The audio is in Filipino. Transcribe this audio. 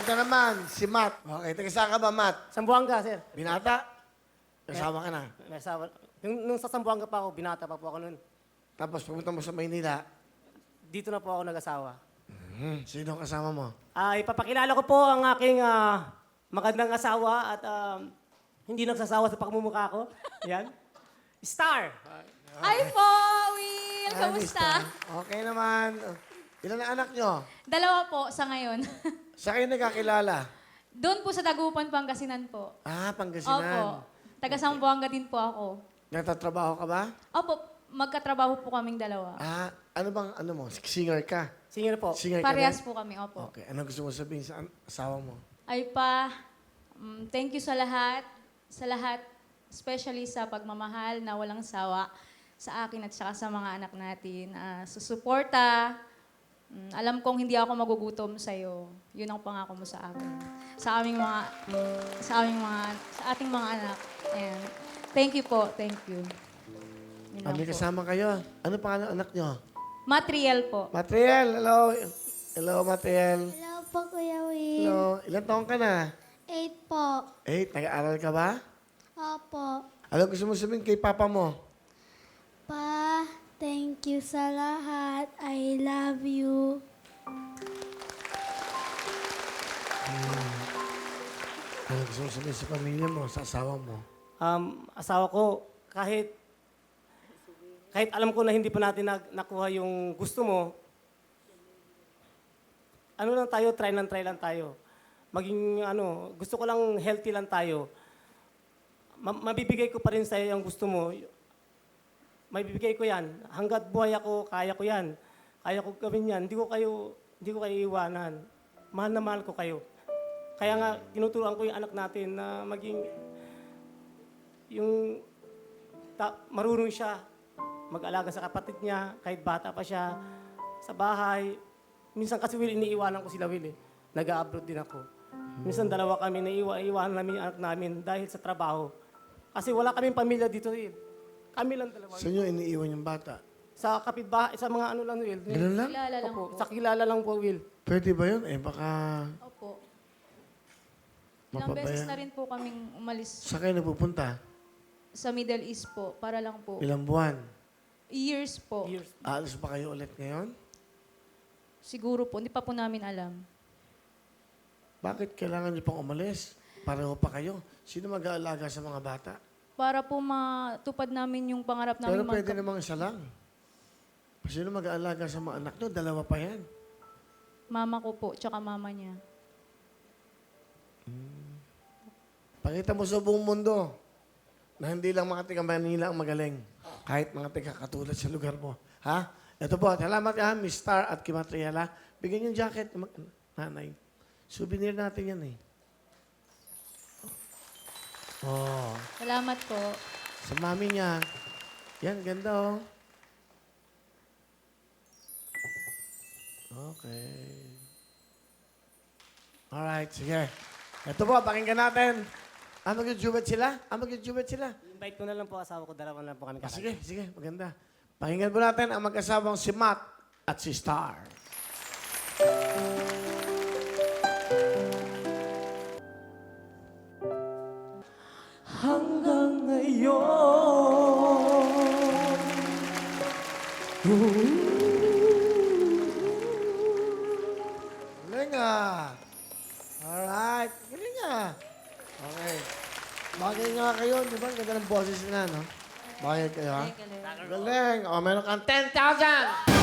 Ito naman, si Matt. Okay, taga saan ka ba, Matt? Sambuanga, sir. Binata? Kasama ka na. May asawa. Nung sa Sambuanga pa ako, binata pa po ako noon. Tapos pumunta mo sa Maynila. Dito na po ako nag-asawa. Sino ang kasama mo? Ipapakilala ko po ang aking magandang asawa at hindi nagsasawa sa pagmumukha ko. Yan. Star! Ay po, Will! Kamusta? Okay naman. Ilan ang anak nyo? Dalawa po sa ngayon. Sa kayo nagkakilala? Doon po sa Dagupan, Pangasinan po. Ah, Pangasinan. Opo. Taga Sambuanga din po ako. Nagtatrabaho ka ba? Opo, magkatrabaho po kaming dalawa. Ah, ano bang, ano mo? Singer ka? Singer po. Singer ka Parehas rin? po kami, opo. Okay. Ano gusto mo sabihin sa asawa mo? Ay pa, thank you sa lahat. Sa lahat, especially sa pagmamahal na walang sawa sa akin at saka sa mga anak natin. Susuporta. Alam kong hindi ako magugutom sa iyo. Yun ang pangako mo sa amin. Sa ating mga anak. And thank you po. Thank you. Yun lang May po. kasama kayo. Ano pangalan ng anak nyo? Material po. Matriel, hello. Hello, Matriel. Hello po, Kuya Will. Hello. Ilan taong ka na? 8 po. 8. Nag-aaral ka ba? Opo. Ano gusto mo sabihin kay papa mo? Pa, thank you sa lahat. I love you. Ano gusto mo sabihin sa pamilya mo, sa asawa mo? Asawa ko, kahit alam ko na hindi pa natin nakuha yung gusto mo, ano lang tayo, try lang tayo. Maging gusto ko lang healthy lang tayo. Mabibigay ko pa rin sa'yo yung gusto mo. Mabibigay ko yan. Hanggat buhay ako, kaya ko yan. Kaya ko gawin yan. Hindi ko kayo iwanan. Mahal na mahal ko kayo. Kaya nga, tinuturuan ko yung anak natin na maging marunong siya mag-alaga sa kapatid niya, kahit bata pa siya, sa bahay. Minsan kasi Will, iniiwanan ko sila Will eh. Nag-a-abroad din ako. Minsan dalawa kami, naiiwanan namin yung anak namin dahil sa trabaho. Kasi wala kaming pamilya dito Will. Kami lang dalawa. Sa inyo, iniiwan yung bata. Sa kapitbahay, sa mga ano lang Will. Ganun lang? Kilala lang Opo, po. sa kilala lang po Will. Pwede ba yun? Eh, baka Opo. Ilang beses na mapabayan. rin po kaming umalis Saan kayo napupunta? sa Middle East po. Para lang po. Ilang buwan? Years po. Years. Aalis ba kayo ulit ngayon? Siguro po. Hindi pa po namin alam. Bakit kailangan niyo pang umalis? Pareho pa kayo. Sino mag-aalaga sa mga bata? Para po matupad namin yung pangarap Pero namin. pwede namang isa lang. Sino mag-aalaga sa mga anak niyo? Dalawa pa yan. Mama ko po, tsaka mama niya. Pakita mo sa buong mundo na hindi lang mga taga Manila ang magaling. Kahit mga taga katulad sa lugar mo. Ha? Ito po. Salamat ha, Miss Star at Kimatriela. Bigyan yung jacket, nanay. Souvenir natin yan eh. Oh. Salamat po. Sa mami niya. Yan, ganda oh. Okay. Alright, sige. Ito po, pakinggan natin. Mag-duet sila? Mag-duet sila? Invite ko na lang po asawa ko, dalawa na lang po kami kakanta. Sige, sige, maganda. Pakinggan po natin ang mag-asawang si Matt at si Star. Hanggang ngayon. Galing ah. Alright, galing ah. Okay. Bagay nga kayo, di ba? Ganda ng boses nila, no? Bagay kayo, ha? Galing. O, meron kang 10,000!